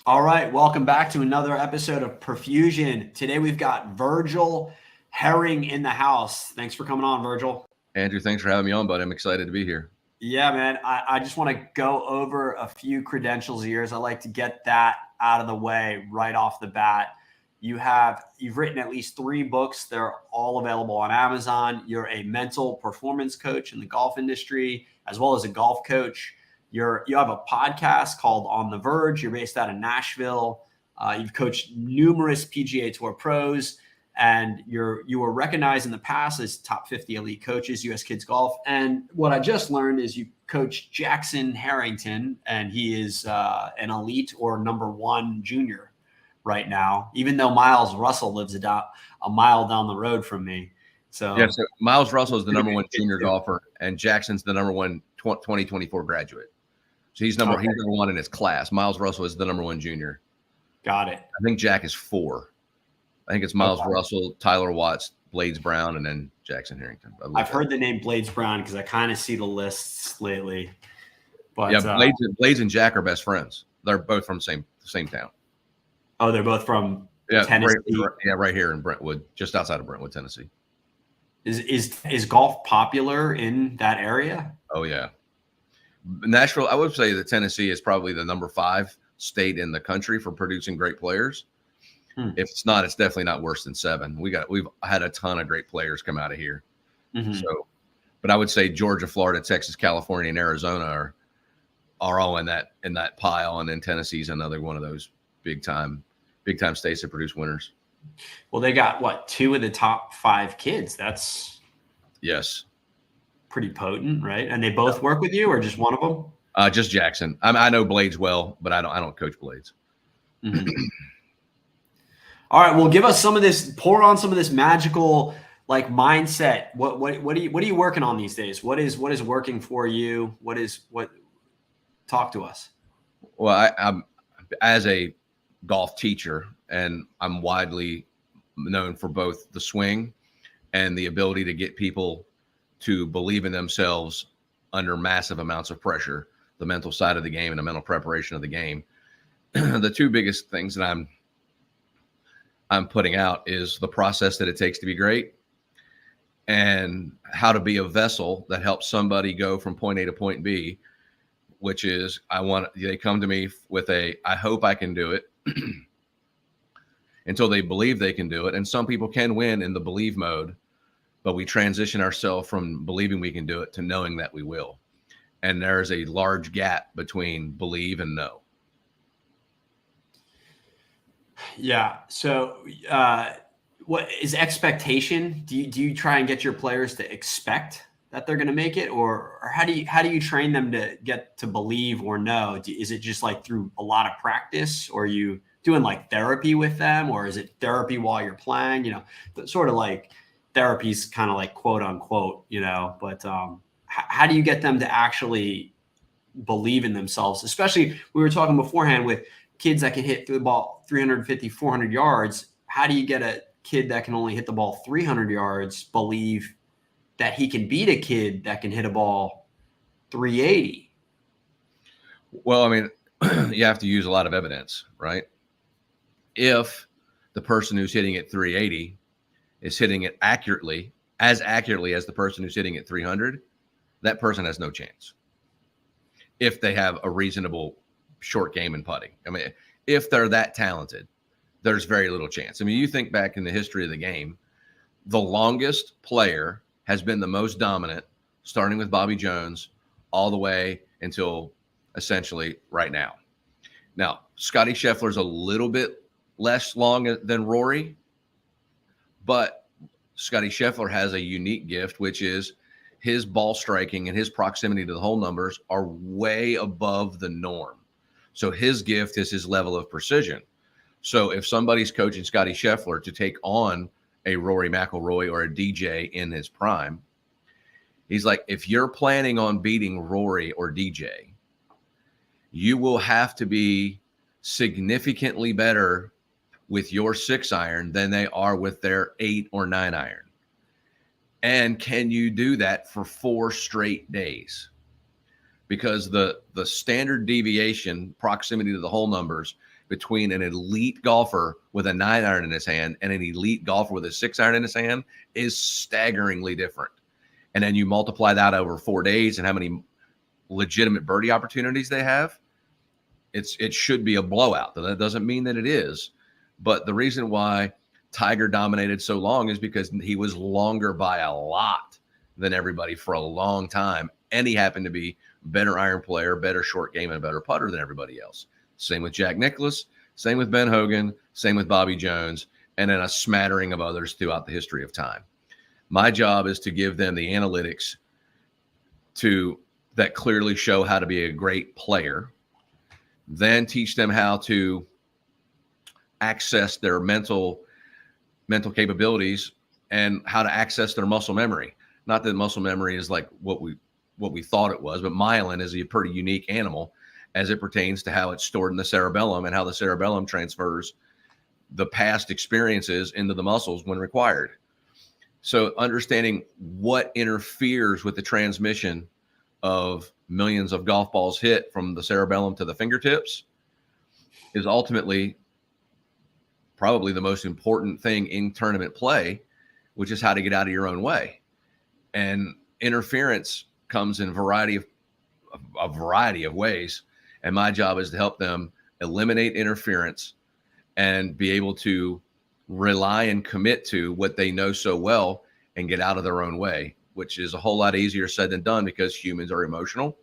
All right, welcome back to another episode of Profusion. Today we've got Virgil Herring in the house. Thanks for coming on, Virgil. Andrew, thanks for having me on, bud. I'm excited to be here. Yeah, man. I just want to go over a few credentials of yours. I like to get that out of the way right off the bat. You've written at least 3 books. They're all available on Amazon. You're a mental performance coach in the golf industry, as well as a golf coach. You have a podcast called On the Verge. You're based out of Nashville. You've coached numerous PGA Tour pros, and you were recognized in the past as top 50 elite coaches, U.S. Kids Golf. And what I just learned is you coach Jackson Harrington, and he is an elite or #1 junior right now, even though Miles Russell lives a mile down the road from me. So Miles Russell is the #1 junior golfer, and Jackson's the #1 2024 graduate. So he's number 1 in his class. Miles Russell is the #1 junior. Got it. I think Jack is 4. I think it's Miles Russell, Tyler Watts, Blades Brown, and then Jackson Harrington. I've heard the name Blades Brown because I kind of see the lists lately. But yeah, Blades and Jack are best friends. They're both from the same town. Oh, they're both from Tennessee. Right here in Brentwood, just outside of Brentwood, Tennessee. Is golf popular in that area? Oh yeah, Nashville. I would say that Tennessee is probably the #5 state in the country for producing great players. If it's not, it's definitely not worse than 7. We've had a ton of great players come out of here. So, but I would say Georgia, Florida, Texas, California, and Arizona are all in that pile, and then Tennessee's another one of those big time states that produce winners. Well, they got 2 of the top 5 kids. That's pretty potent, right? And they both work with you, or just one of them? Just Jackson. I know Blades well, but I don't coach Blades. All right, well, give us pour on some of this magical mindset. What are you working on these days? What is working for you? Talk to us. Well, I'm as a golf teacher, and I'm widely known for both the swing and the ability to get people to believe in themselves under massive amounts of pressure, the mental side of the game and the mental preparation of the game. The 2 biggest things that I'm putting out is the process that it takes to be great, and how to be a vessel that helps somebody go from point A to point B, which is they come to me with I hope I can do it until they believe they can do it. And some people can win in the believe mode, but we transition ourselves from believing we can do it to knowing that we will. And there's a large gap between believe and know. Yeah. So what is expectation? Do you try and get your players to expect that they're going to make it, or how do you train them to get to believe or know? Is it just through a lot of practice, or are you doing therapy with them, or is it therapy while you're playing? Sort of therapy's kind of quote unquote, but how do you get them to actually believe in themselves? Especially, we were talking beforehand with kids that can hit the ball 350, 400 yards. How do you get a kid that can only hit the ball 300 yards believe that he can beat a kid that can hit a ball 380? Well, I mean, you have to use a lot of evidence, right? If the person who's hitting it 380 is hitting it as accurately as the person who's hitting it 300, that person has no chance. If they have a reasonable short game in putting. I mean, if they're that talented, there's very little chance. I mean, you think back in the history of the game, the longest player has been the most dominant, starting with Bobby Jones all the way until essentially right now. Now, Scotty Scheffler's a little bit less long than Rory, but Scotty Scheffler has a unique gift, which is his ball striking and his proximity to the hole numbers are way above the norm. So his gift is his level of precision. So if somebody's coaching Scotty Scheffler to take on a Rory McIlroy or a DJ in his prime, he's like, if you're planning on beating Rory or DJ, you will have to be significantly better with your 6-iron than they are with their 8 or 9-iron. And can you do that for 4 straight days? Because the standard deviation, proximity to the hole numbers, between an elite golfer with a 9-iron in his hand and an elite golfer with a 6-iron in his hand is staggeringly different. And then you multiply that over 4 days and how many legitimate birdie opportunities they have. It should be a blowout. That doesn't mean that it is. But the reason why Tiger dominated so long is because he was longer by a lot than everybody for a long time. And he happened to be better iron player, better short game, and a better putter than everybody else. Same with Jack Nicklaus, same with Ben Hogan, same with Bobby Jones, and then a smattering of others throughout the history of time. My job is to give them the analytics that clearly show how to be a great player, then teach them how to access their mental capabilities and how to access their muscle memory. Not that muscle memory is like what we thought it was, but myelin is a pretty unique animal as it pertains to how it's stored in the cerebellum and how the cerebellum transfers the past experiences into the muscles when required. So understanding what interferes with the transmission of millions of golf balls hit from the cerebellum to the fingertips is ultimately probably the most important thing in tournament play, which is how to get out of your own way. And interference comes in a variety of ways. And my job is to help them eliminate interference and be able to rely and commit to what they know so well and get out of their own way, which is a whole lot easier said than done because humans are emotional.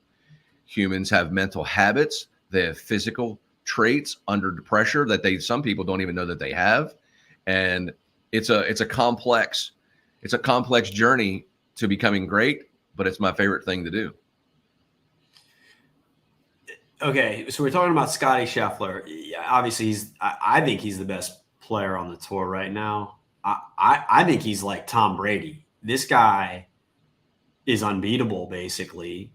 Humans have mental habits. They have physical traits under pressure that some people don't even know that they have. And it's a complex journey to becoming great, but it's my favorite thing to do. Okay, so we're talking about Scotty Scheffler. Obviously, I think he's the best player on the tour right now. I think he's like Tom Brady. This guy is unbeatable, basically,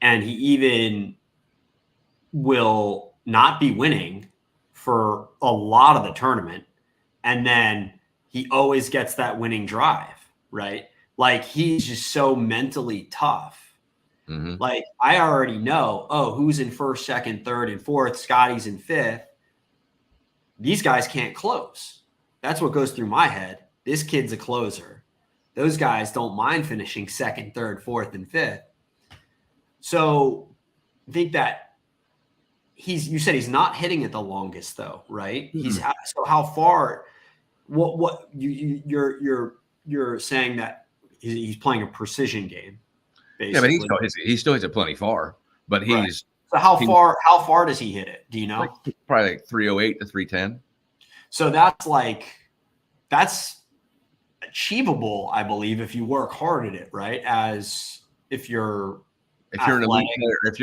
and he even will not be winning for a lot of the tournament, and then he always gets that winning drive, right? Like, he's just so mentally tough. Mm-hmm. Like, I already know, who's in first, second, third, and fourth. Scotty's in fifth. These guys can't close. That's what goes through my head. This kid's a closer. Those guys don't mind finishing second, third, fourth, and fifth. So I think that you said he's not hitting it the longest though, right? Mm-hmm. So how far? What you're saying that he's playing a precision game. Basically. Yeah, but he still hits it plenty far. But he's right. So how far does he hit it? Do you know? Probably like 308 to 310. So that's achievable, I believe, if you work hard at it, right? As if you're an elite player, if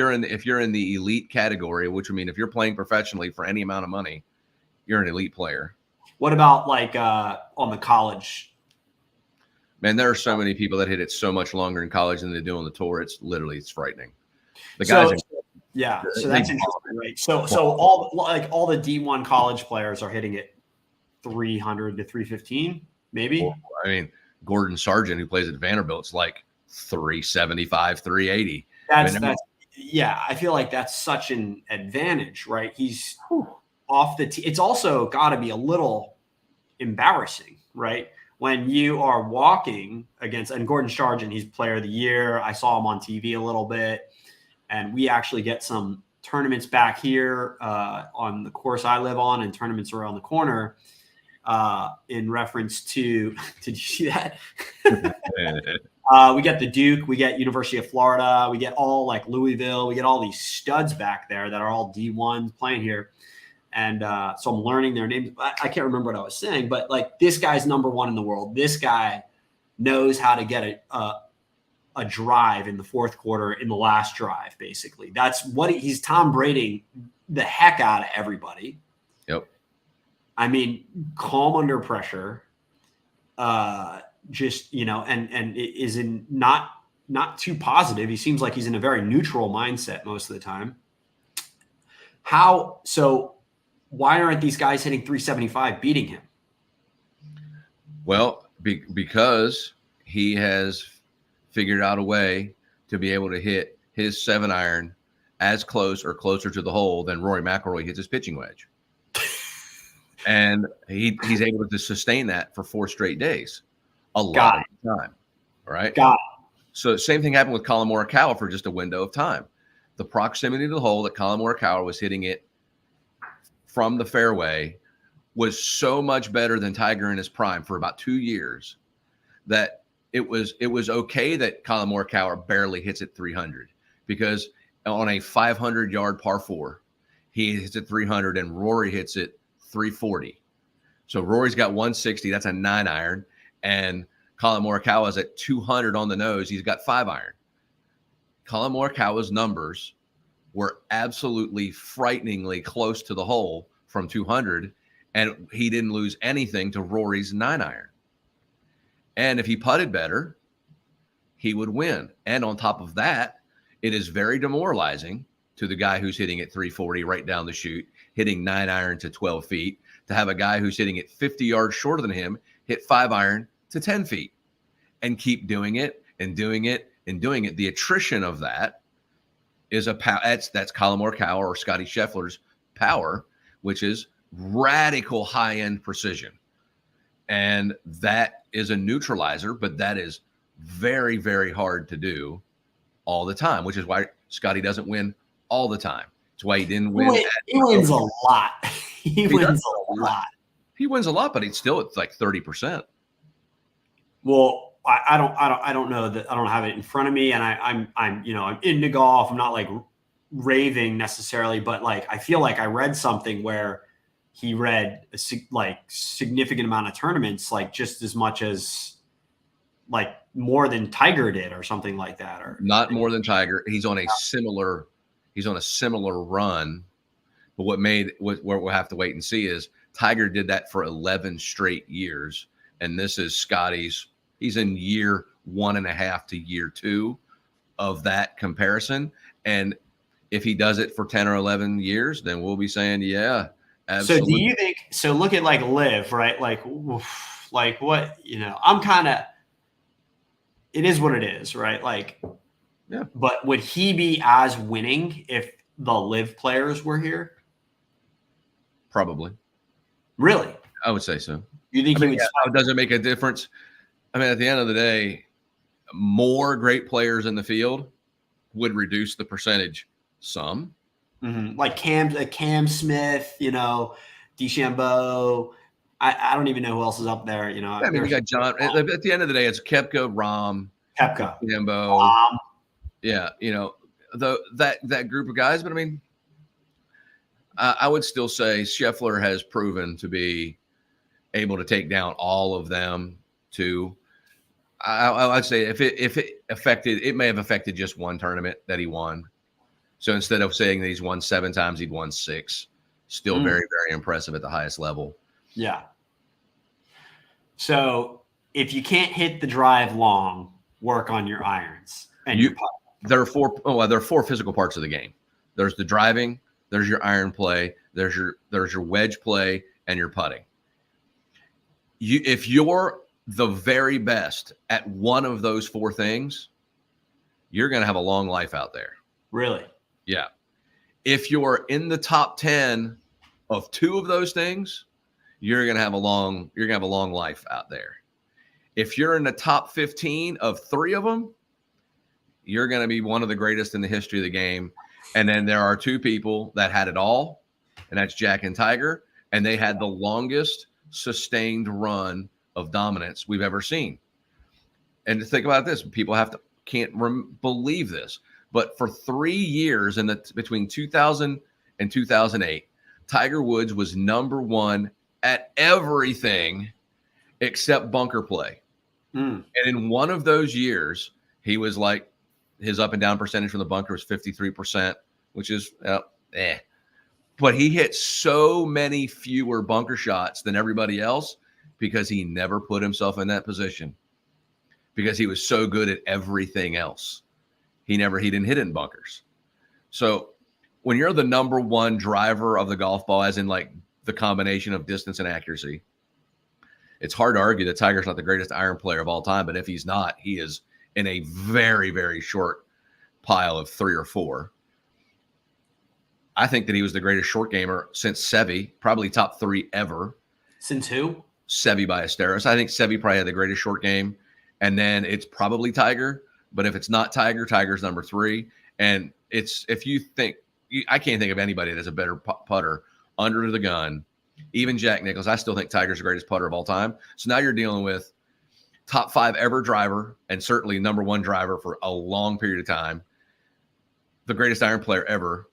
you're in the elite category, which would mean if you're playing professionally for any amount of money, you're an elite player. What about like on the college? Man, there are so many people that hit it so much longer in college than they do on the tour. It's frightening. The guys, so that's interesting, right? So all the D1 college players are hitting it 300 to 315, maybe. Well, I mean, Gordon Sargent, who plays at Vanderbilt, it's like 375, 380. I feel like that's such an advantage, right? He's off the tee. It's also got to be a little embarrassing, right? When you are walking against, and Gordon Sargent, he's player of the year. I saw him on TV a little bit, and we actually get some tournaments back here on the course I live on and tournaments around the corner in reference to, did you see that? We get the Duke, we get University of Florida, we get all like Louisville, we get all these studs back there that are all D1s playing here. And so I'm learning their names. I can't remember what I was saying, but like this guy's number one in the world. This guy knows how to get a drive in the fourth quarter in the last drive, basically. That's what he's Tom Brady the heck out of everybody. Yep. I mean, calm under pressure. Just, and it is in not too positive. He seems like he's in a very neutral mindset most of the time. Why aren't these guys hitting 375 beating him? Well, because he has figured out a way to be able to hit his 7-iron as close or closer to the hole than Rory McIlroy hits his pitching wedge. And he's able to sustain that for 4 straight days a Got lot of the time. Right. Got So same thing happened with Colin Morikawa for just a window of time. The proximity to the hole that Colin Morikawa was hitting it from the fairway was so much better than Tiger in his prime for about 2 years that it was okay that Colin Morikawa barely hits it 300, because on a 500-yard par 4, he hits it 300 and Rory hits it 340. So Rory's got 160. That's a 9 iron, and Colin Morikawa is at 200 on the nose. He's got 5 iron. Colin Morikawa's numbers were absolutely frighteningly close to the hole from 200, and he didn't lose anything to Rory's 9 iron. And if he putted better, he would win. And on top of that, it is very demoralizing to the guy who's hitting at 340 right down the chute, hitting 9 iron to 12 feet, to have a guy who's hitting it 50 yards shorter than him hit 5 iron to 10 feet and keep doing it and doing it and doing it. The attrition of that is that's Colin Morikawa or Scotty Scheffler's power, which is radical high-end precision. And that is a neutralizer, but that is very, very hard to do all the time, which is why Scotty doesn't win all the time. It's why he didn't win. He wins a lot. He wins a lot. He wins a lot, but it's still at like 30%. Well, I don't know that. I don't have it in front of me, and I'm into golf. I'm not like raving necessarily, but like I feel like I read something where he read a significant amount of tournaments, like just as much as like more than Tiger did or something like that. Or not more than Tiger. He's on a similar run. But what we'll have to wait and see is Tiger did that for 11 straight years. And this is Scotty's, he's in year 1.5 to year 2 of that comparison. And if he does it for 10 or 11 years, then we'll be saying, yeah, absolutely. So do you think, so look at like Liv, right? Like what, I'm kind of, it is what it is, right? Like, yeah. But would he be as winning if the Liv players were here? Probably. Really? I would say so. You think does it make a difference? I mean, at the end of the day, more great players in the field would reduce the percentage some. Mm-hmm. Like Cam Smith, DeChambeau. I don't even know who else is up there. I mean, we got John. At the end of the day, it's Koepka, Rahm, DeChambeau. Yeah, that group of guys. But I mean, I would still say Scheffler has proven to be able to take down all of them too. I'd say if it affected, it may have affected just one tournament that he won. So instead of saying that he's won 7 times, he'd won 6. Still very, very impressive at the highest level. Yeah. So if you can't hit the drive long, work on your irons and your putt. There are 4 physical parts of the game. There's the driving, there's your iron play, there's your wedge play, and your putting. If you're the very best at one of those 4 things, you're going to have a long life out there. Really? Yeah. If you're in the top 10 of 2 of those things, you're going to have a long life out there. If you're in the top 15 of 3 of them, you're going to be one of the greatest in the history of the game. And then there are 2 people that had it all, and that's Jack and Tiger, and they had the longest sustained run of dominance we've ever seen. And to think about this, people can't believe this, but for 3 years between 2000 and 2008, Tiger Woods was number 1 at everything except bunker play. And in one of those years, he was like, his up and down percentage from the bunker was 53%, which is But he hit so many fewer bunker shots than everybody else because he never put himself in that position, because he was so good at everything else. He didn't hit it in bunkers. So when you're the number 1 driver of the golf ball, as in like the combination of distance and accuracy, it's hard to argue that Tiger's not the greatest iron player of all time. But if he's not, he is in a very, very short pile of 3 or 4. I think that he was the greatest short gamer since Seve, probably top 3 ever. Since who? Seve Ballesteros. I think Seve probably had the greatest short game. And then it's probably Tiger. But if it's not Tiger, Tiger's number 3. And it's, if you think, I can't think of anybody that's a better putter under the gun. Even Jack Nicklaus. I still think Tiger's the greatest putter of all time. So now you're dealing with top 5 ever driver, and certainly number 1 driver for a long period of time. The greatest iron player ever.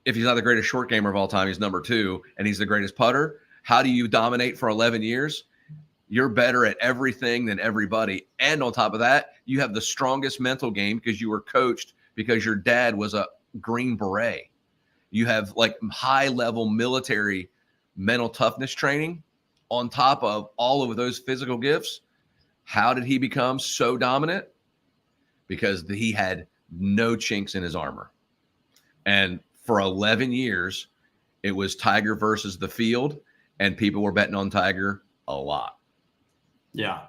If he's not the greatest short gamer of all time, he's number 2, and he's the greatest putter. How do you dominate for 11 years? You're better at everything than everybody. And on top of that, you have the strongest mental game because you were coached because your dad was a Green Beret. You have like high level military mental toughness training on top of all of those physical gifts. How did he become so dominant? Because he had no chinks in his armor. And for 11 years, it was Tiger versus the field, and people were betting on Tiger a lot. Yeah.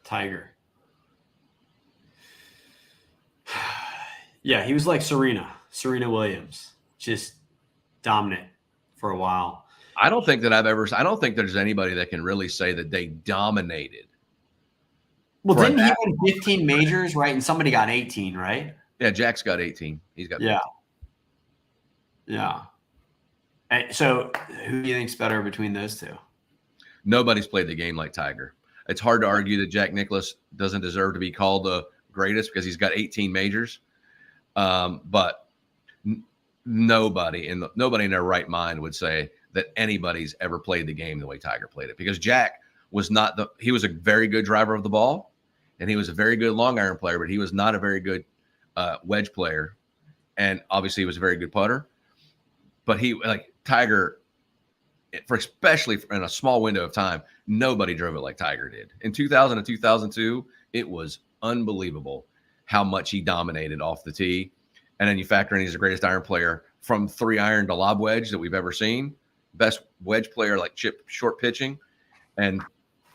Tiger. Yeah, he was like Serena Williams, just dominant for a while. I don't think there's anybody that can really say that they dominated. Well, didn't he win 15 majors, right? And somebody got 18, right? Yeah, Jack's got 18. He's got 15. Yeah. And so who do you think's better between those two? Nobody's played the game like Tiger. It's hard to argue that Jack Nicklaus doesn't deserve to be called the greatest because he's got 18 majors. But nobody in their right mind would say that anybody's ever played the game the way Tiger played it, because Jack was he was a very good driver of the ball, and he was a very good long iron player, but he was not a very good wedge player. And obviously he was a very good putter, but Tiger, especially in a small window of time, nobody drove it like Tiger did. In 2000 and 2002, it was unbelievable how much he dominated off the tee. And then you factor in he's the greatest iron player from 3-iron to lob wedge that we've ever seen. Best wedge player, like chip short pitching, and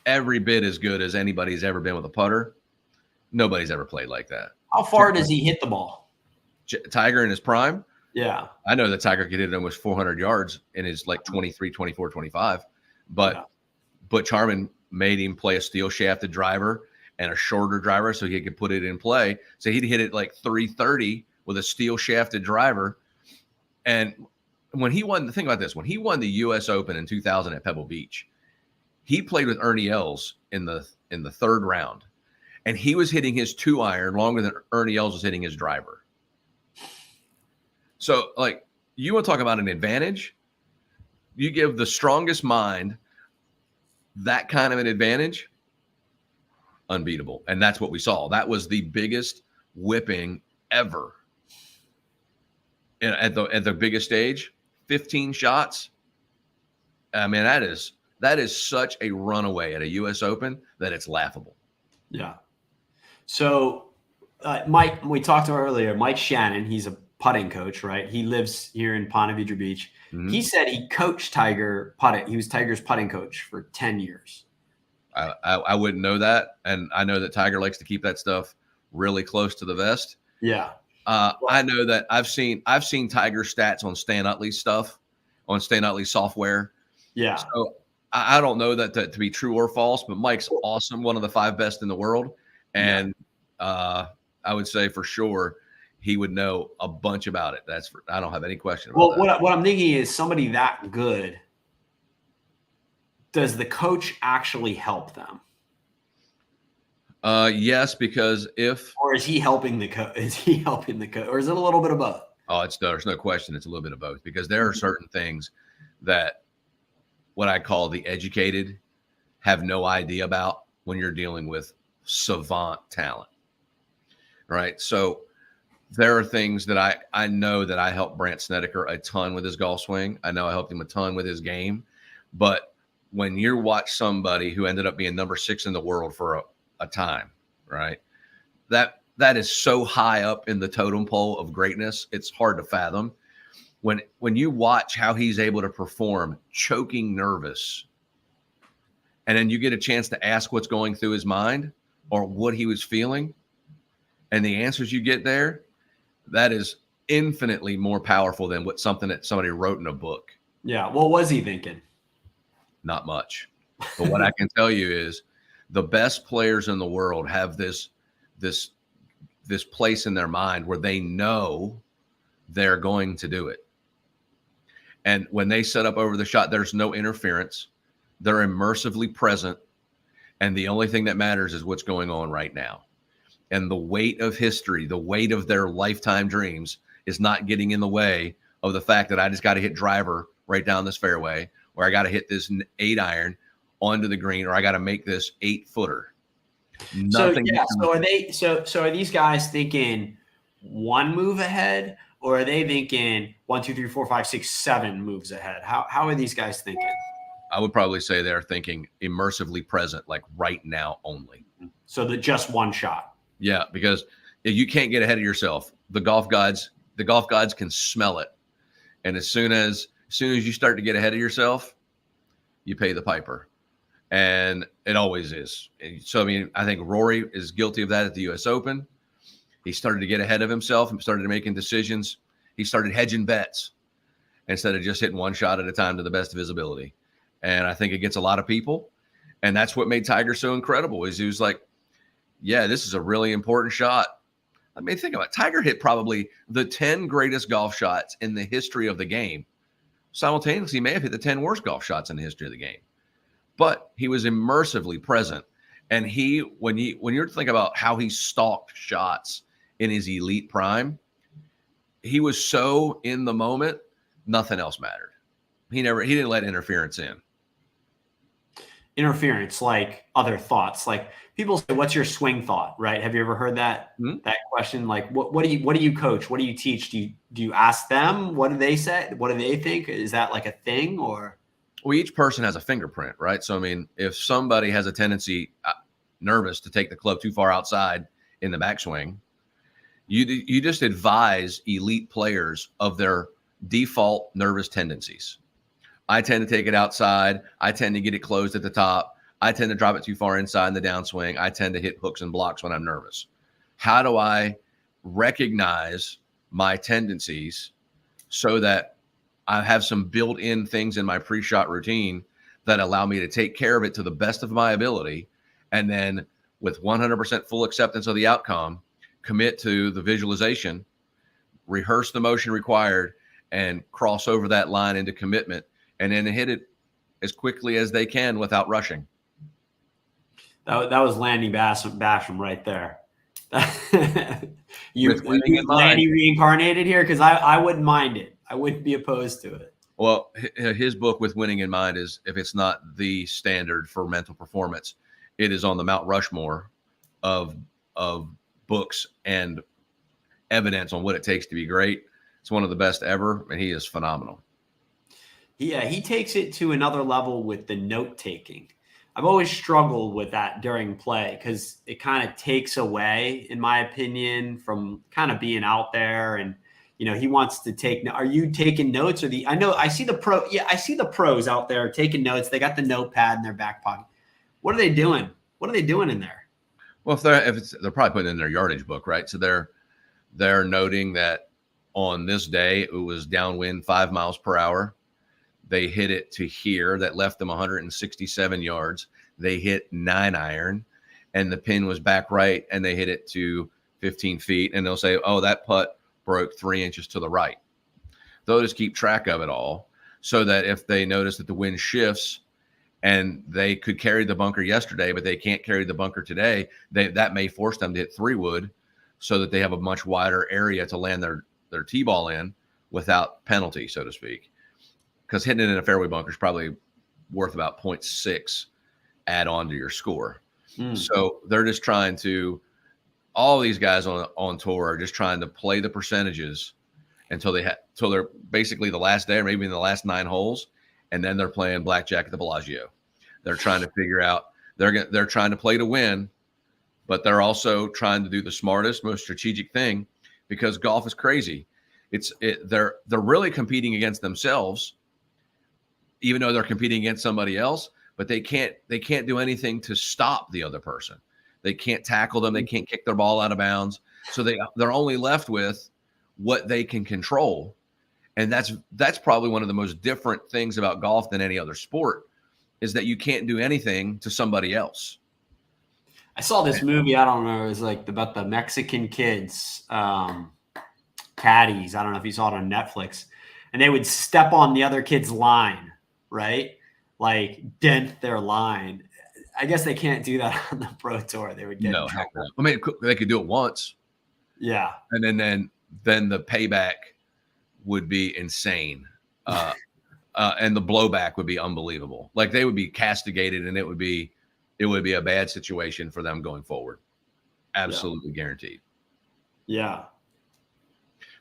every bit as good as anybody's ever been with a putter. Nobody's ever played like that. How far does he hit the ball? Tiger in his prime? Yeah. I know that Tiger could hit it almost 400 yards in his 23, 24, 25. But Butch Harmon made him play a steel shafted driver and a shorter driver so he could put it in play. So he'd hit it like 330 with a steel shafted driver. And when he won, think about this, when he won the U.S. Open in 2000 at Pebble Beach, he played with Ernie Els in the 3rd round. And he was hitting his 2-iron longer than Ernie Els was hitting his driver. So, you want to talk about an advantage? You give the strongest mind that kind of an advantage, unbeatable. And that's what we saw. That was the biggest whipping ever at the biggest stage. 15 shots. I mean, that is such a runaway at a U.S. Open that it's laughable. Yeah. So, Mike, we talked to earlier, Mike Shannon, he's a putting coach, right? He lives here in Ponte Vedra Beach. Mm-hmm. He said he coached Tiger putting. He was Tiger's putting coach for 10 years. I wouldn't know that. And I know that Tiger likes to keep that stuff really close to the vest. Yeah. I know that I've seen Tiger stats on Stan Utley's stuff, on Stan Utley's software. Yeah. So I don't know that to be true or false, but Mike's awesome, one of the 5 best in the world. And I would say for sure he would know a bunch about it. I don't have any question about that. What I'm thinking is, somebody that good, does the coach actually help them? Yes, because or is he helping the coach? Is he helping the coach, or is it a little bit of both? Oh, there's no question. It's a little bit of both, because there are certain things that what I call the educated have no idea about when you're dealing with savant talent, right? So there are things that I know that I helped Brandt Snedeker a ton with his golf swing. I know I helped him a ton with his game. But when you watch somebody who ended up being number 6 in the world for a time, right? That is so high up in the totem pole of greatness, it's hard to fathom. When you watch how he's able to perform choking nervous, and then you get a chance to ask what's going through his mind or what he was feeling, and the answers you get there, That is infinitely more powerful than something that somebody wrote in a book. Yeah. What was he thinking? Not much. But what I can tell you is the best players in the world have this place in their mind where they know they're going to do it. And when they set up over the shot, there's no interference. They're immersively present. And the only thing that matters is what's going on right now. And the weight of history, the weight of their lifetime dreams is not getting in the way of the fact that I just got to hit driver right down this fairway, or I got to hit this 8-iron onto the green, or I got to make this 8-footer. Nothing. So are these guys thinking one move ahead, or are they thinking 1, 2, 3, 4, 5, 6, 7 moves ahead? How are these guys thinking? I would probably say they're thinking immersively present, like right now only. So that just one shot. Yeah, because you can't get ahead of yourself. The golf gods can smell it. And as soon as you start to get ahead of yourself, you pay the piper. And it always is. So, I mean, I think Rory is guilty of that at the US Open. He started to get ahead of himself and started making decisions. He started hedging bets instead of just hitting one shot at a time to the best of his ability. And I think it gets a lot of people. And that's what made Tiger so incredible, is he was like, yeah, this is a really important shot. I mean, think about it. Tiger hit probably the 10 greatest golf shots in the history of the game. Simultaneously, he may have hit the 10 worst golf shots in the history of the game. But he was immersively present. And when you're thinking about how he stalked shots in his elite prime, he was so in the moment, nothing else mattered. He didn't let interference in. Interference, like other thoughts. Like people say, what's your swing thought, right? Have you ever heard that that question? Like, what do you coach? What do you teach? Do you ask them? What do they say? What do they think? Is that like a thing, or? Well, each person has a fingerprint, right? So, I mean, if somebody has a tendency, nervous, to take the club too far outside in the backswing, you just advise elite players of their default nervous tendencies. I tend to take it outside. I tend to get it closed at the top. I tend to drop it too far inside in the downswing. I tend to hit hooks and blocks when I'm nervous. How do I recognize my tendencies so that I have some built-in things in my pre-shot routine that allow me to take care of it to the best of my ability, and then with 100% full acceptance of the outcome, commit to the visualization, rehearse the motion required, and cross over that line into commitment, and then hit it as quickly as they can without rushing. That was Lanny Basham right there. you Lanny reincarnated here, because I wouldn't mind it. I wouldn't be opposed to it. Well, his book With Winning in Mind is, if it's not the standard for mental performance, it is on the Mount Rushmore of books and evidence on what it takes to be great. It's one of the best ever, and he is phenomenal. Yeah, he takes it to another level with the note taking. I've always struggled with that during play, because it kind of takes away, in my opinion, from kind of being out there. And he wants to take. Are you taking notes, or I know I see the pro? Yeah, I see the pros out there taking notes. They got the notepad in their back pocket. What are they doing? What are they doing in there? Well, they're probably putting in their yardage book, right? So they're noting that on this day it was downwind 5 miles per hour. They hit it to here. That left them 167 yards. They hit 9-iron, and the pin was back right, and they hit it to 15 feet. And they'll say, oh, that putt broke 3 inches to the right. They'll just keep track of it all, so that if they notice that the wind shifts and they could carry the bunker yesterday, but they can't carry the bunker today, that may force them to hit 3-wood, so that they have a much wider area to land their T-ball in without penalty, so to speak. Because hitting it in a fairway bunker is probably worth about 0.6 add on to your score. So they're just trying to, all these guys on tour are just trying to play the percentages until they're basically the last day, or maybe in the last 9 holes, and then they're playing blackjack at the Bellagio. They're trying to figure out, they're trying to play to win, but they're also trying to do the smartest, most strategic thing, because golf is crazy. They're really competing against themselves, even though they're competing against somebody else, but they can't do anything to stop the other person. They can't tackle them. They can't kick their ball out of bounds. So they're only left with what they can control. And that's probably one of the most different things about golf than any other sport, is that you can't do anything to somebody else. I saw this movie. I don't know. It was like about the Mexican kids, caddies. I don't know if you saw it on Netflix, and they would step on the other kid's line, right? Like dent their line. I guess they can't do that on the pro tour. They would get in trouble. I mean, they could do it once. Yeah. And then the payback would be insane. And the blowback would be unbelievable. Like they would be castigated, and it would be a bad situation for them going forward. Absolutely guaranteed. Yeah.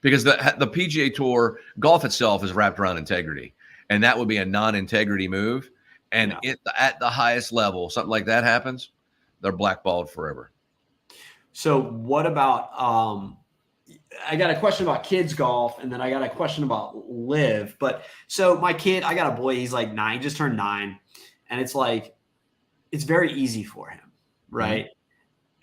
Because the PGA Tour, golf itself is wrapped around integrity, and that would be a non-integrity move. And at the highest level, something like that happens, they're blackballed forever. So what about I got a question about kids golf, and then I got a question about live. But so my kid, I got a boy, he's like 9, just turned 9, and it's like it's very easy for him, right?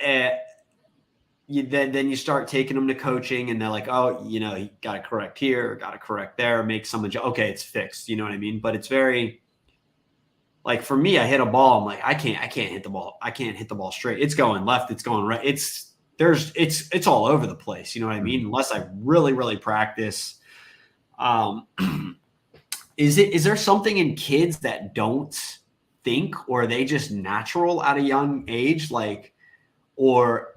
Then you start taking them to coaching, and they're like, oh, you got to correct here, got to correct there, make some adjustment. Okay, it's fixed. You know what I mean? But it's very like for me, I hit a ball. I'm like, I can't hit the ball. I can't hit the ball straight. It's going left. It's going right. It's all over the place. You know what I mean? Unless I really, really practice. Is there something in kids that don't think, or are they just natural at a young age? Like, or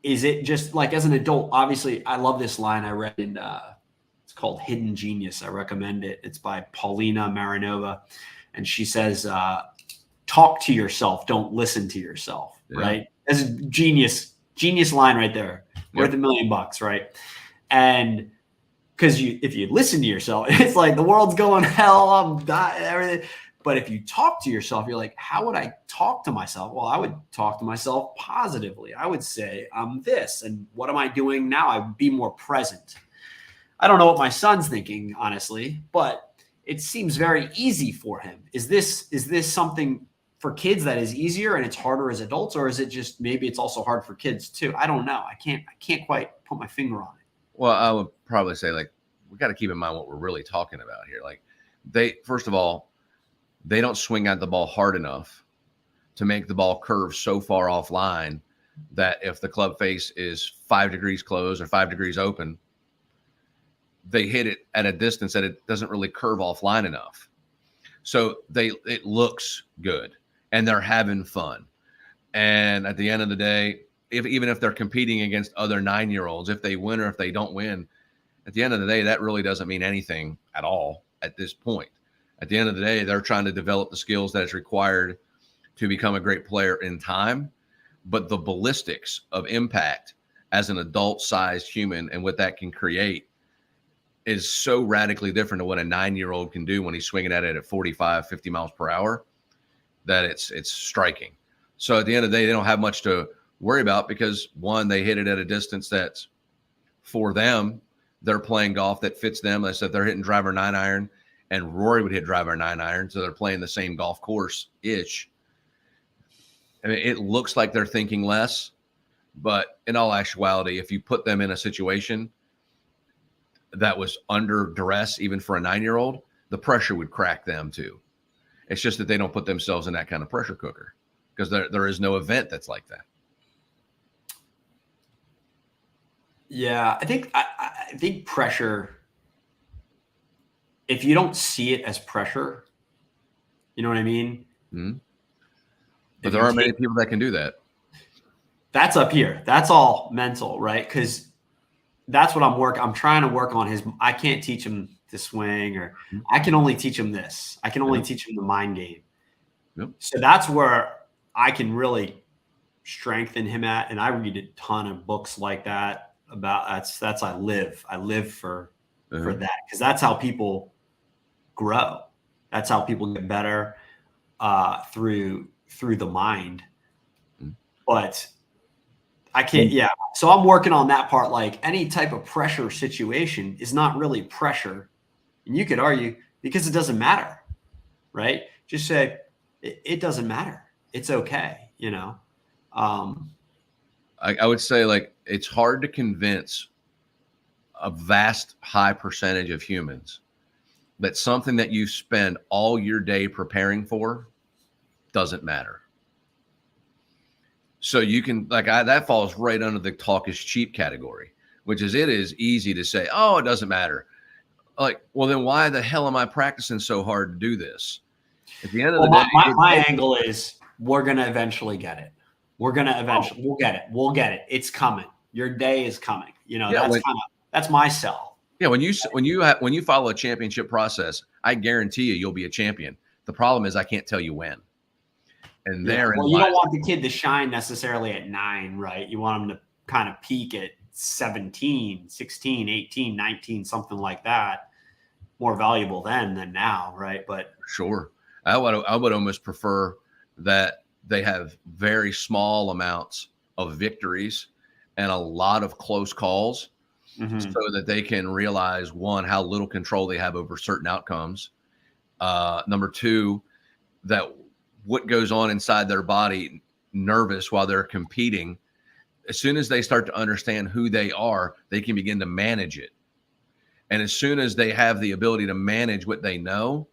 is it just like as an adult? Obviously, I love this line I read in, it's called Hidden Genius. I recommend it. It's by Paulina Marinova. And she says, talk to yourself. Don't listen to yourself. Yeah. Right. That's a genius line right there. Worth $1 million, right? And because if you listen to yourself, it's like the world's going hell. I'm dying, everything. But if you talk to yourself, you're like, how would I talk to myself? Well, I would talk to myself positively. I would say, I'm this. And what am I doing now? I would be more present. I don't know what my son's thinking, honestly, but it seems very easy for him. Is this something for kids that is easier and it's harder as adults, or is it just maybe it's also hard for kids too? I don't know. I can't quite put my finger on it. Well, I would probably say, like, we got to keep in mind what we're really talking about here. Like, first of all, they don't swing at the ball hard enough to make the ball curve so far offline that if the club face is 5 degrees closed or 5 degrees open, they hit it at a distance that it doesn't really curve offline enough. So it looks good and they're having fun. And at the end of the day, even if they're competing against other 9-year-olds, if they win or if they don't win, at the end of the day, that really doesn't mean anything at all at this point. At the end of the day, they're trying to develop the skills that is required to become a great player in time. But the ballistics of impact as an adult-sized human and what that can create is so radically different to what a 9-year-old can do when he's swinging at it at 45, 50 miles per hour that it's striking. So at the end of the day, they don't have much to worry about because, one, they hit it at a distance that's for them. They're playing golf that fits them. They said they're hitting driver 9-iron, and Rory would hit driver 9-iron, so they're playing the same golf course-ish. I mean, it looks like they're thinking less, but in all actuality, if you put them in a situation that was under duress, even for a 9-year-old, the pressure would crack them too. It's just that they don't put themselves in that kind of pressure cooker because there is no event that's like that. Yeah, I think pressure, if you don't see it as pressure, you know what I mean? Mm-hmm. But there aren't many people that can do that. That's up here. That's all mental, right? Because that's what I'm trying to work on. I can't teach him to swing, or I can only teach him this. I can only teach him the mind game. Yep. So that's where I can really strengthen him at. And I read a ton of books like that about that's I live for that, because that's how people grow. That's how people get better through the mind. But I can't. Yeah. So I'm working on that part. Like any type of pressure situation is not really pressure. And you could argue because it doesn't matter, right? Just say it doesn't matter. It's okay. You know? I would say, like, it's hard to convince a vast high percentage of humans that something that you spend all your day preparing for doesn't matter. So you can that falls right under the talk is cheap category, which is it is easy to say, oh, it doesn't matter. Like, well, then why the hell am I practicing so hard to do this? At the end of the day, my angle is we're going to eventually get it. We'll get it. We'll get it. It's coming. Your day is coming. That's my sell. Yeah. When you follow a championship process, I guarantee you'll be a champion. The problem is I can't tell you when. And you don't want the kid to shine necessarily at 9, right? You want him to kind of peak at 17, 16, 18, 19, something like that. More valuable then than now, right? But sure. I would almost prefer that they have very small amounts of victories and a lot of close calls so that they can realize, one, how little control they have over certain outcomes. Number two, that what goes on inside their body, nervous while they're competing, as soon as they start to understand who they are, they can begin to manage it. And as soon as they have the ability to manage what they know,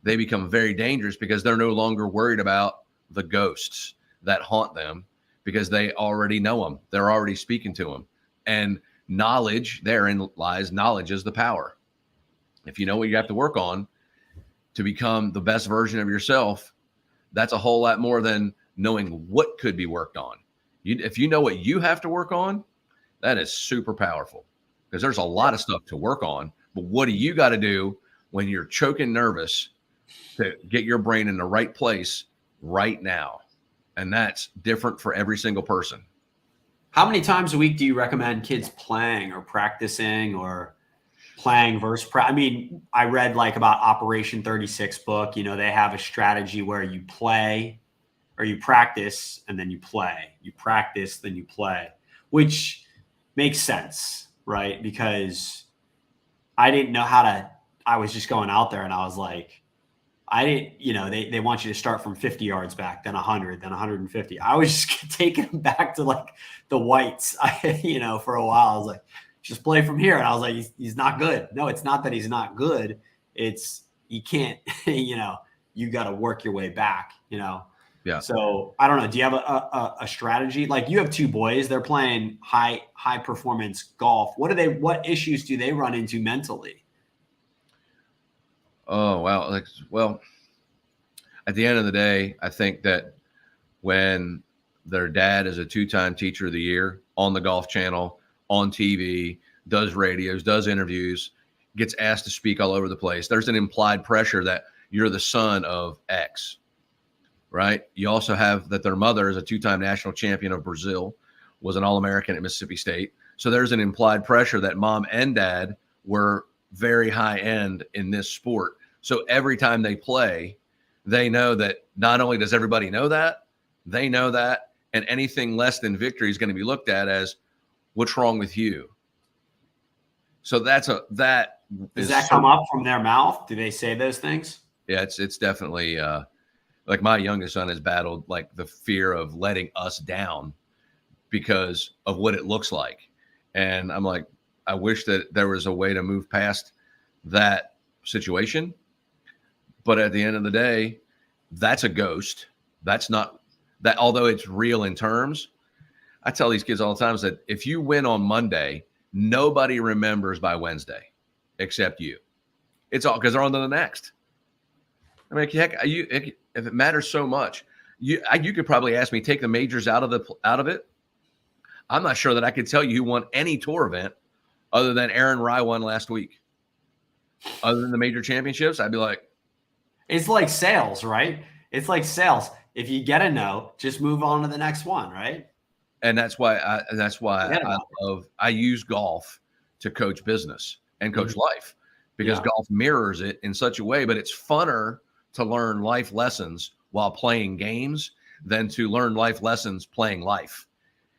they become very dangerous because they're no longer worried about the ghosts that haunt them because they already know them. They're already speaking to them. And knowledge, therein lies, knowledge is the power. If you know what you have to work on to become the best version of yourself, that's a whole lot more than knowing what could be worked on. If you know what you have to work on, that is super powerful because there's a lot of stuff to work on. But what do you got to do when you're choking nervous to get your brain in the right place right now? And that's different for every single person. How many times a week do you recommend kids playing or practicing or playing versus I mean, I read about Operation 36 book, they have a strategy where you play or you practice and then you play. You practice, then you play, which makes sense, right? Because I didn't know I was just going out there and I was like, they want you to start from 50 yards back, then 100, then 150. I was just taking them back to the whites, for a while. I was like, just play from here. And I was like, he's not good. No, it's not that he's not good. It's, you can't, you got to work your way back, Yeah. So I don't know. Do you have a strategy? Like you have 2 boys, they're playing high performance golf. What issues do they run into mentally? Oh, wow. Well, at the end of the day, I think that when their dad is a 2-time teacher of the year on the Golf Channel, on TV, does radios, does interviews, gets asked to speak all over the place, there's an implied pressure that you're the son of X, right? You also have that their mother is a 2-time national champion of Brazil, was an All-American at Mississippi State. So there's an implied pressure that mom and dad were very high end in this sport. So every time they play, they know that not only does everybody know that, they know that, and anything less than victory is going to be looked at as what's wrong with you. So does that come up from their mouth? Do they say those things? Yeah, it's definitely like my youngest son has battled the fear of letting us down because of what it looks like. And I'm like, I wish that there was a way to move past that situation. But at the end of the day, that's a ghost. That's not that, although it's real in terms. I tell these kids all the time that if you win on Monday, nobody remembers by Wednesday except you. It's all because they're on to the next. I mean, heck, if it matters so much, you could probably ask me, take the majors out of it. I'm not sure that I could tell you who won any tour event other than Aaron Rye won last week. Other than the major championships, I'd be like, it's like sales, right? It's like sales. If you get a no, just move on to the next one, right? And that's why I use golf to coach business and coach life because golf mirrors it in such a way, but it's funner to learn life lessons while playing games than to learn life lessons playing life.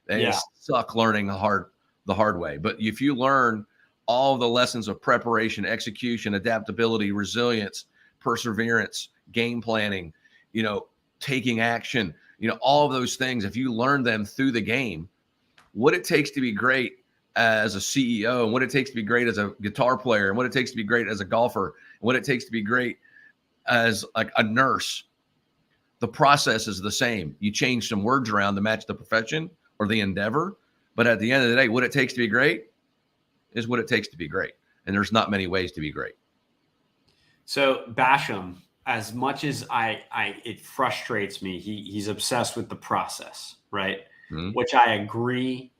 They suck learning the hard way. But if you learn all the lessons of preparation, execution, adaptability, resilience, perseverance, game planning, taking action, all of those things, if you learn them through the game, what it takes to be great as a CEO, and what it takes to be great as a guitar player, and what it takes to be great as a golfer, and what it takes to be great as like a nurse. The process is the same. You change some words around to match the profession or the endeavor, but at the end of the day, what it takes to be great is what it takes to be great. And there's not many ways to be great. So Basham, as much as it frustrates me, he's obsessed with the process, right? Mm-hmm. Which I agree.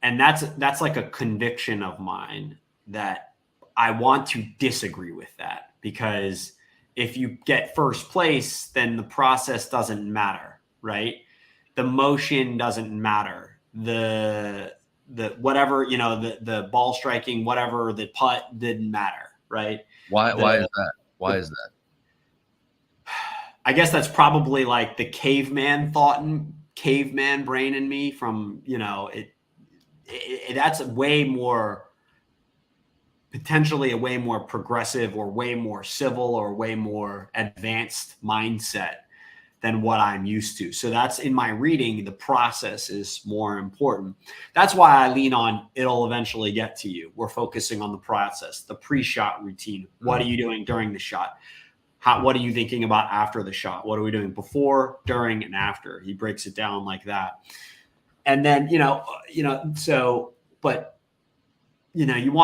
And that's like a conviction of mine that I want to disagree with that, because if you get first place, then the process doesn't matter, right? The motion doesn't matter. The whatever, the ball striking, whatever, the putt didn't matter, right? Why is that? Why is that? I guess that's probably like the caveman thought and caveman brain in me from, that's potentially a way more progressive or way more civil or way more advanced mindset than what I'm used to. So that's in my reading, the process is more important. That's why I lean on it'll eventually get to you. We're focusing on the process, the pre-shot routine. What are you doing during the shot? What are you thinking about after the shot? What are we doing before, during, and after? He breaks it down like that. And then, you want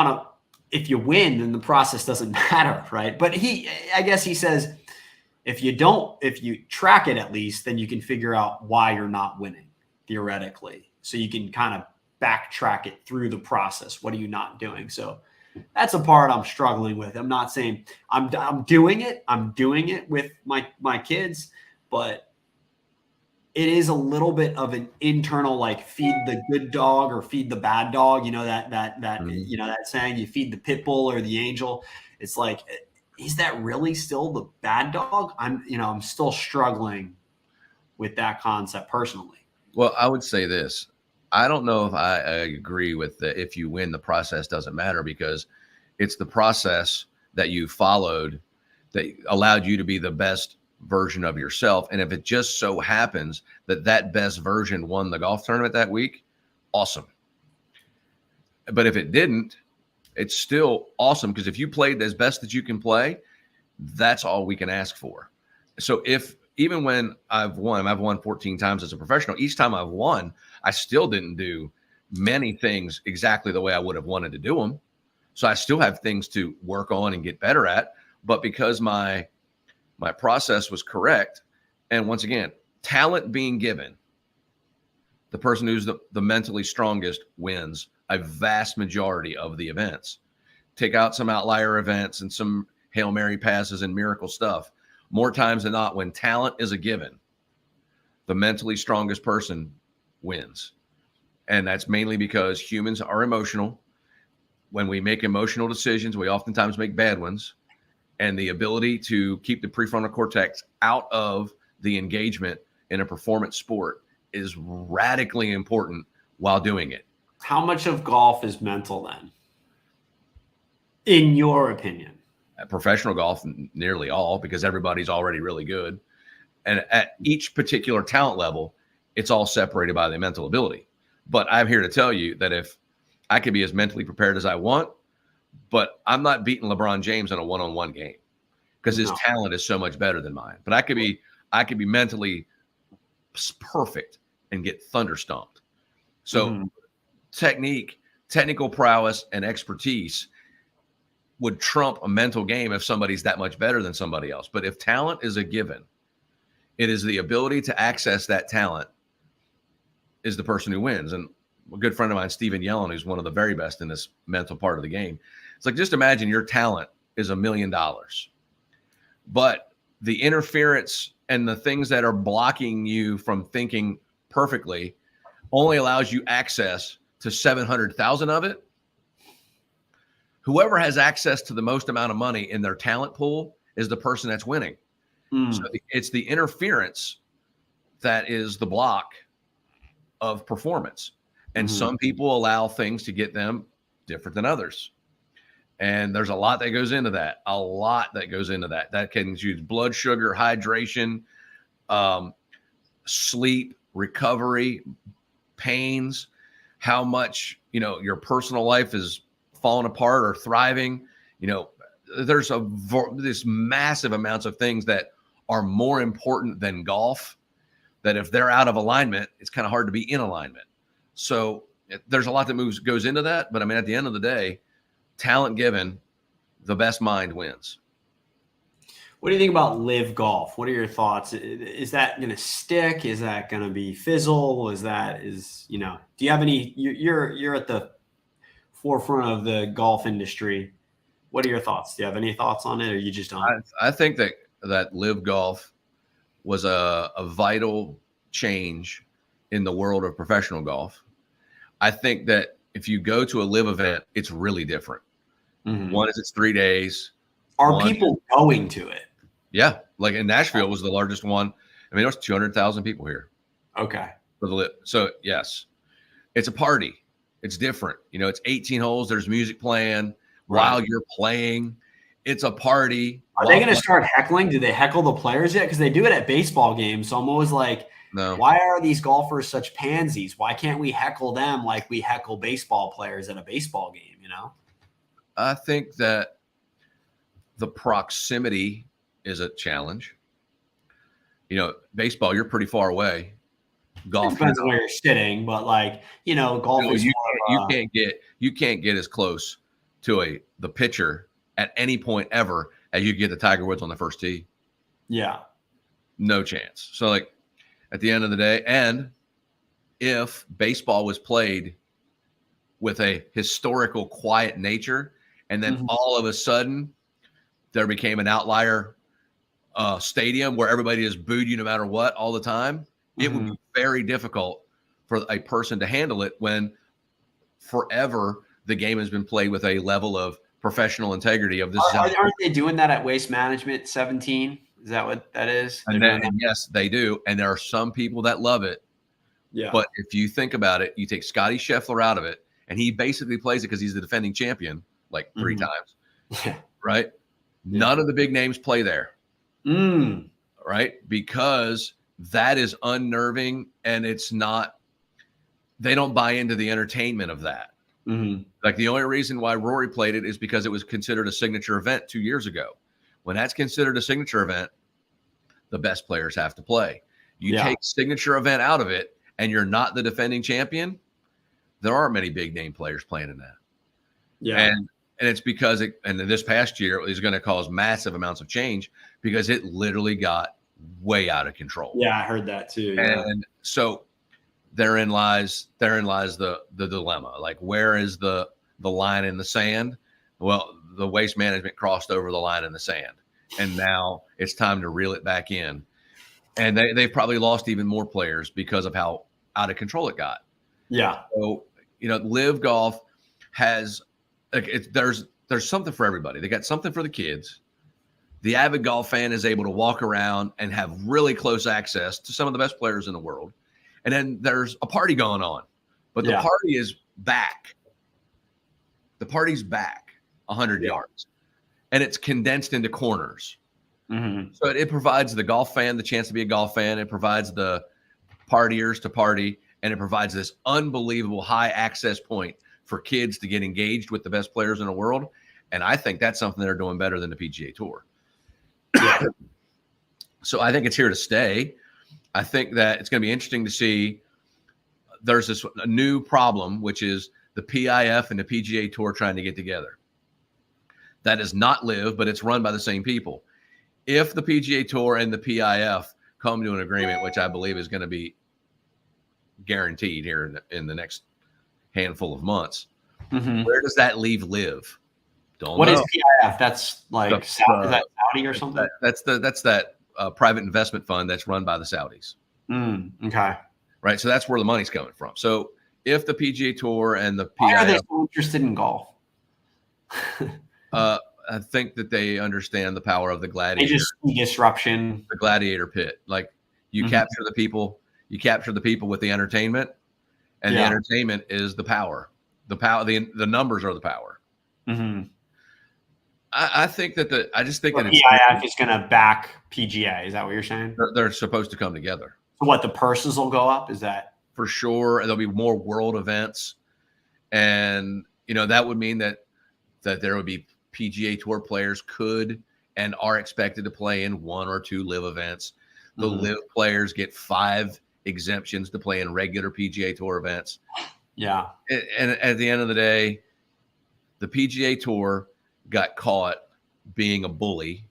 to, if you win, then the process doesn't matter, right? But I guess he says, if you track it at least, then you can figure out why you're not winning, theoretically. So you can kind of backtrack it through the process. What are you not doing? So that's a part I'm struggling with. I'm not saying I'm doing it. I'm doing it with my kids, but it is a little bit of an internal, like, feed the good dog or feed the bad dog. That saying, you feed the pit bull or the angel. It's like, is that really still the bad dog? I'm still struggling with that concept personally. Well, I would say this. I don't know if I agree with the if you win, the process doesn't matter, because it's the process that you followed that allowed you to be the best version of yourself. And if it just so happens that best version won the golf tournament that week, awesome. But if it didn't, it's still awesome, because if you played as best that you can play, that's all we can ask for. So even when I've won 14 times as a professional, each time I've won, I still didn't do many things exactly the way I would have wanted to do them. So I still have things to work on and get better at. But because my process was correct, and once again, talent being given, the person who's the mentally strongest wins a vast majority of the events. Take out some outlier events and some Hail Mary passes and miracle stuff. More times than not, when talent is a given, the mentally strongest person wins. And that's mainly because humans are emotional. When we make emotional decisions, we oftentimes make bad ones. And the ability to keep the prefrontal cortex out of the engagement in a performance sport is radically important while doing it. How much of golf is mental then, in your opinion? Professional golf, nearly all, because everybody's already really good. And at each particular talent level, it's all separated by the mental ability. But I'm here to tell you that if I could be as mentally prepared as I want, but I'm not beating LeBron James in a one-on-one game because his talent is so much better than mine. But I could be mentally perfect and get thunderstomped. So technical prowess, and expertise would trump a mental game if somebody's that much better than somebody else. But if talent is a given, it is the ability to access that talent is the person who wins. And a good friend of mine, Steven Yellen, who's one of the very best in this mental part of the game. It's like, just imagine your talent is $1 million, but the interference and the things that are blocking you from thinking perfectly only allows you access to 700,000 of it. Whoever has access to the most amount of money in their talent pool is the person that's winning. So it's the interference that is the block of performance. And some people allow things to get them different than others. And there's a lot that goes into that. That can use blood sugar, hydration, sleep, recovery, pains. how much, your personal life is falling apart or thriving. There's this massive amounts of things that are more important than golf, that if they're out of alignment, it's kind of hard to be in alignment. So there's a lot that goes into that. But I mean, at the end of the day, talent given, the best mind wins. What do you think about live golf? What are your thoughts? Is that going to stick? Is that going to be fizzle? Do you have any, you're at the forefront of the golf industry. What are your thoughts? Do you have any thoughts on it, or you just don't? I think that live golf was a vital change in the world of professional golf. I think that if you go to a live event, it's really different. Mm-hmm. One is it's 3 days. Are people going to it? Yeah. Like in Nashville was the largest one. I mean, there was 200,000 people here. Okay. For the live. So yes, it's a party. It's different. It's 18 holes. There's music playing while you're playing. It's a party. Are they going to start heckling? Do they heckle the players yet? Because they do it at baseball games. So I'm always like, no. Why are these golfers such pansies? Why can't we heckle them like we heckle baseball players at a baseball game, I think that the proximity is a challenge. Baseball, you're pretty far away. Golf, it depends on where you're sitting, but golf is you can't get as close to the pitcher at any point ever as you get to Tiger Woods on the first tee. Yeah. No chance. So at the end of the day, and if baseball was played with a historical quiet nature, and then all of a sudden there became an outlier stadium where everybody just booed you no matter what all the time, it would be very difficult for a person to handle it when forever the game has been played with a level of professional integrity of this. Aren't they doing that at Waste Management 17? Is that what that is? And yes, they do. And there are some people that love it. Yeah. But if you think about it, you take Scotty Scheffler out of it, and he basically plays it because he's the defending champion like 3 times. Yeah. Right? Yeah. None of the big names play there. Right? Because that is unnerving, and they don't buy into the entertainment of that. Like the only reason why Rory played it is because it was considered a signature event 2 years ago. When that's considered a signature event, the best players have to play. You take signature event out of it, and you're not the defending champion, there aren't many big name players playing in that. Yeah. And it's because and this past year is going to cause massive amounts of change because it literally got way out of control. Yeah, I heard that too. Yeah. And so therein lies the dilemma. Like, where is the line in the sand? Well, the Waste Management crossed over the line in the sand, and now it's time to reel it back in. And they've probably lost even more players because of how out of control it got. Yeah. So, live golf has there's something for everybody. They got something for the kids. The avid golf fan is able to walk around and have really close access to some of the best players in the world. And then there's a party going on, but the party is back. The party's back 100 yards, and it's condensed into corners. So it provides the golf fan the chance to be a golf fan. It provides the partiers to party, and it provides this unbelievable high access point for kids to get engaged with the best players in the world. And I think that's something they're doing better than the PGA Tour. So I think it's here to stay. I think that it's going to be interesting to see. There's a new problem, which is the PIF and the PGA Tour trying to get together. That is not live, but it's run by the same people. If the PGA Tour and the PIF come to an agreement, which I believe is going to be guaranteed here in the next handful of months, where does that leave live? What is PIF? That's like is that Saudi or something? That's that private investment fund that's run by the Saudis. Okay. Right. So that's where the money's coming from. So if the PGA Tour and the PIF, why are they so interested in golf? I think that they understand the power of the gladiator. They just see disruption. The gladiator pit. Like you capture the people. You capture the people with the entertainment, and the entertainment is the power. The power. The numbers are the power. I think that I just think that PIF is going to back PGA. Is that what you're saying? They're supposed to come together. So what, the purses will go up? Is that for sure. There'll be more world events, and that would mean that there would be PGA Tour players could and are expected to play in 1 or 2 live events. The live players get 5 exemptions to play in regular PGA Tour events. Yeah. And at the end of the day, the PGA Tour got caught being a bully,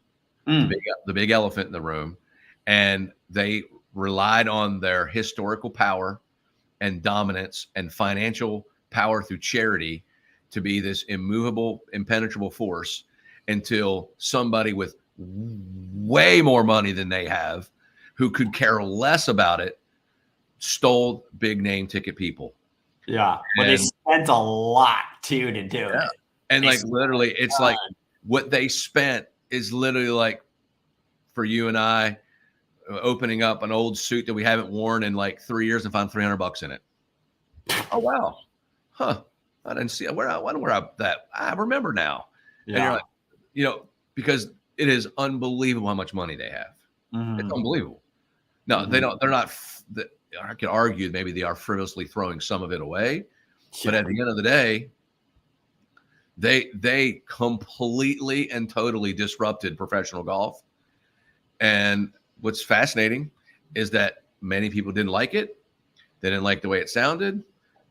the big elephant in the room, and they relied on their historical power and dominance and financial power through charity to be this immovable, impenetrable force until somebody with way more money than they have, who could care less about it, stole big name ticket people. Yeah. But they spent a lot too to do it. And like literally, it's like what they spent is literally like for you and I opening up an old suit that we haven't worn in like 3 years and find $300 in it. Oh, wow. Huh. I didn't see it. Why don't wear that? I remember now. Yeah. And you're like, because it is unbelievable how much money they have. It's unbelievable. No, they don't. They're not. I could argue maybe they are frivolously throwing some of it away, but at the end of the day, they completely and totally disrupted professional golf. And what's fascinating is that many people didn't like it. They didn't like the way it sounded.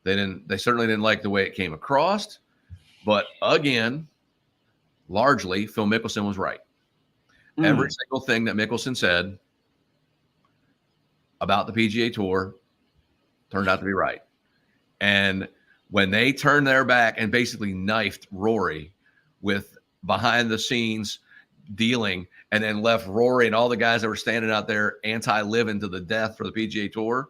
They certainly didn't like the way it came across. But again, largely, Phil Mickelson was right. Every single thing that Mickelson said about the PGA Tour turned out to be right. And when they turned their back and basically knifed Rory with behind the scenes dealing, and then left Rory and all the guys that were standing out there anti-living to the death for the PGA Tour,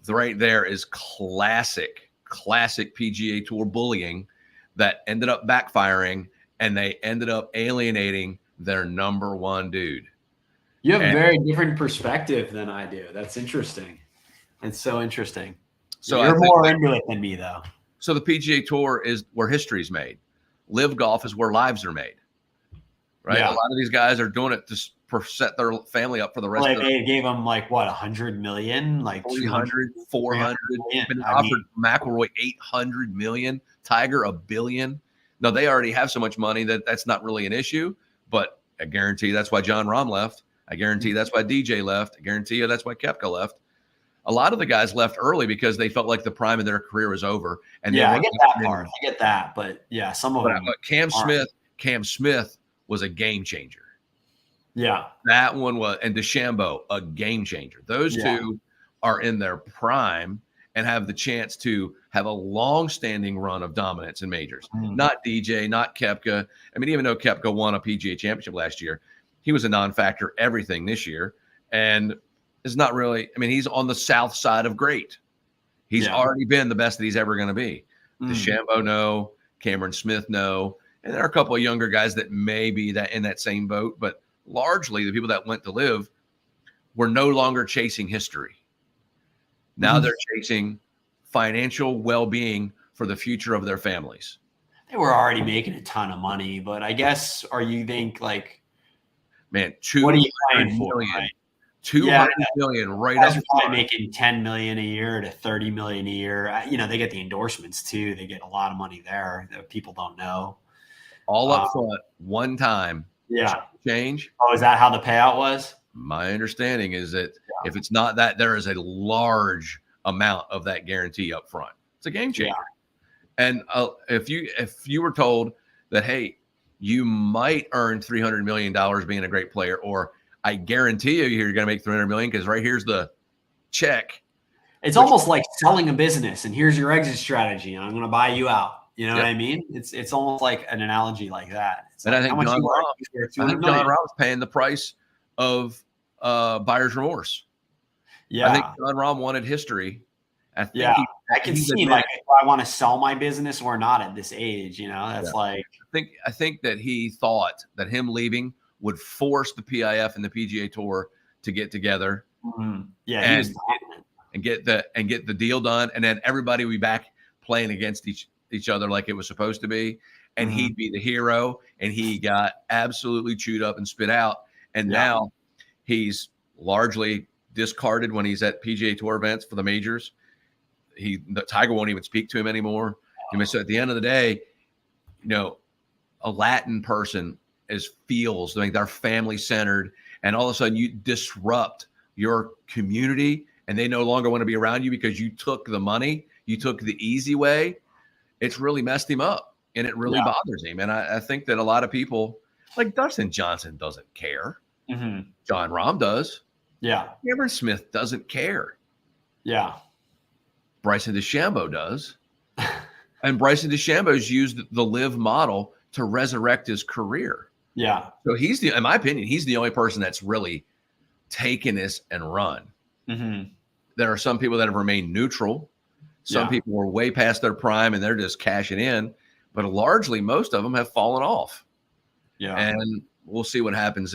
right there is classic PGA Tour bullying that ended up backfiring, and they ended up alienating their number one dude. You have a very different perspective than I do. That's interesting. It's so interesting. So you're more into it than me, though. So the PGA Tour is where history is made. Live golf is where lives are made. Right? Yeah. A lot of these guys are doing it to set their family up for the rest of their life. They gave them like what, 100 million, like 300, 400. Been offered McIlroy 800 million, Tiger $1 billion. No, they already have so much money that's not really an issue. But I guarantee that's why John Rahm left. I guarantee that's why DJ left. I guarantee you that's why Koepka left. A lot of the guys left early because they felt like the prime of their career was over. And I get that part. I get that, but yeah, some of them. But Cam Smith was a game changer. Yeah, that one was, and DeChambeau, a game changer. Those two are in their prime and have the chance to have a long-standing run of dominance in majors. Not DJ, not Koepka. I mean, even though Koepka won a PGA championship last year, he was a non-factor everything this year, and is not really. I mean, he's on the south side of great. He's already been the best that he's ever going to be. DeChambeau, no. Cameron Smith, no. And there are a couple of younger guys that may be that in that same boat, but largely the people that went to live were no longer chasing history. Now they're chasing financial well-being for the future of their families. They were already making a ton of money, but I guess, you think like, man, what are you playing for? Right? 200 million right up front. Making 10 million a year to 30 million a year. They get the endorsements too. They get a lot of money there that people don't know. All up front, one time. Yeah. Change. Oh, is that how the payout was? My understanding is that if it's not that, there is a large amount of that guarantee up front. It's a game changer. Yeah. And if you were told that, hey, you might earn $300 million being a great player, or I guarantee you're going to make $300 million because right here's the check. It's almost like selling a business, and here's your exit strategy, and I'm going to buy you out. You know what I mean? It's almost like an analogy like that. It's and like, I think John Rahm's paying the price of buyer's remorse. Yeah, I think John Rahm wanted history. I can see like if I want to sell my business or not at this age. That's like I think that he thought that him leaving would force the PIF and the PGA Tour to get together. Yeah, and get the deal done, and then everybody would be back playing against each other like it was supposed to be, and he'd be the hero, and he got absolutely chewed up and spit out, and now he's largely discarded when he's at PGA Tour events for the majors. The Tiger won't even speak to him anymore. I mean, so at the end of the day, a Latin person feels like they're family centered, and all of a sudden you disrupt your community and they no longer want to be around you because you took the money, you took the easy way. It's really messed him up, and it really bothers him. And I think that a lot of people, like Dustin Johnson, doesn't care. Mm-hmm. John Rahm does. Yeah. Cameron Smith doesn't care. Yeah. Bryson DeChambeau does. And Bryson DeChambeau's used the live model to resurrect his career. Yeah. So in my opinion, he's the only person that's really taken this and run. Mm-hmm. There are some people that have remained neutral. Some people were way past their prime and they're just cashing in, but largely most of them have fallen off. Yeah. And we'll see what happens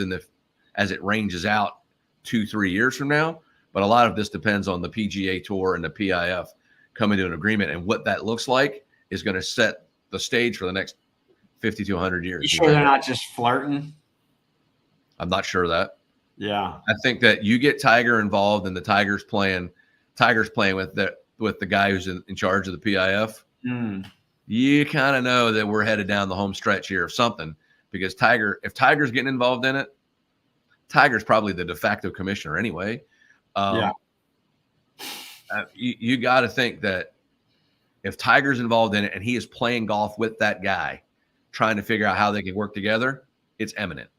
as it ranges out 2-3 years from now. But a lot of this depends on the PGA Tour and the PIF coming to an agreement, and what that looks like is going to set the stage for the next 50 to 100 years. You sure they're not just flirting? I'm not sure of that. Yeah. I think that you get Tiger involved and the Tiger's playing with the guy who's in charge of the PIF. You kind of know that we're headed down the home stretch here of something, because if Tiger's getting involved in it, Tiger's probably the de facto commissioner anyway. You got to think that if Tiger's involved in it and he is playing golf with that guy, trying to figure out how they can work together, it's imminent.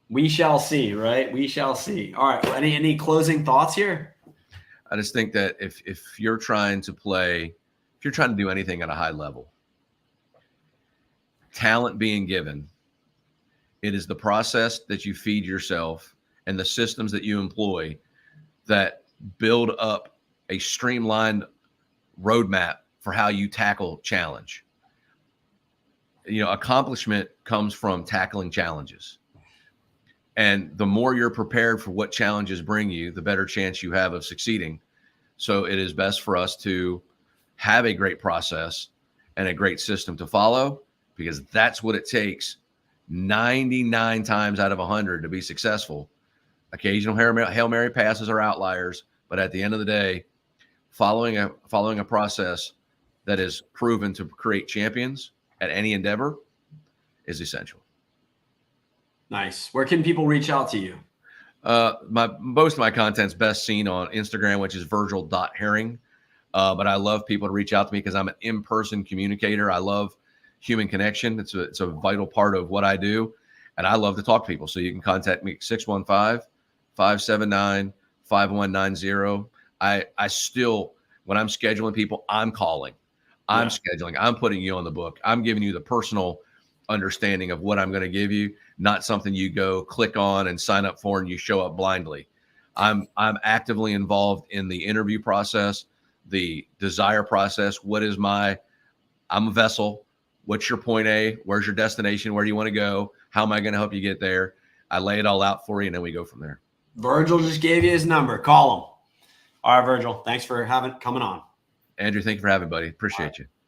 We shall see, right? We shall see. All right. Any closing thoughts here? I just think that if you're trying to do anything at a high level, talent being given, it is the process that you feed yourself and the systems that you employ that build up a streamlined roadmap for how you tackle challenge. Accomplishment comes from tackling challenges. And the more you're prepared for what challenges bring you, the better chance you have of succeeding. So it is best for us to have a great process and a great system to follow, because that's what it takes 99 times out of 100 to be successful. Occasional Hail Mary passes are outliers, but at the end of the day, following a process that is proven to create champions at any endeavor is essential. Nice. Where can people reach out to you? Most of my content's best seen on Instagram, which is virgil.herring. But I love people to reach out to me because I'm an in-person communicator. I love human connection. It's a vital part of what I do. And I love to talk to people. So you can contact me at 615-579-5190. I still, when I'm scheduling people, I'm calling. I'm scheduling. I'm putting you on the book. I'm giving you the personal understanding of what I'm going to give you, not something you go click on and sign up for and you show up blindly. I'm actively involved in the interview process, the desire process. I'm a vessel. What's your point A? Where's your destination? Where do you want to go? How am I going to help you get there? I lay it all out for you, and then we go from there. Virgil just gave you his number. Call him. All right, Virgil. Thanks for coming on. Andrew, thank you for having me, buddy. Appreciate you.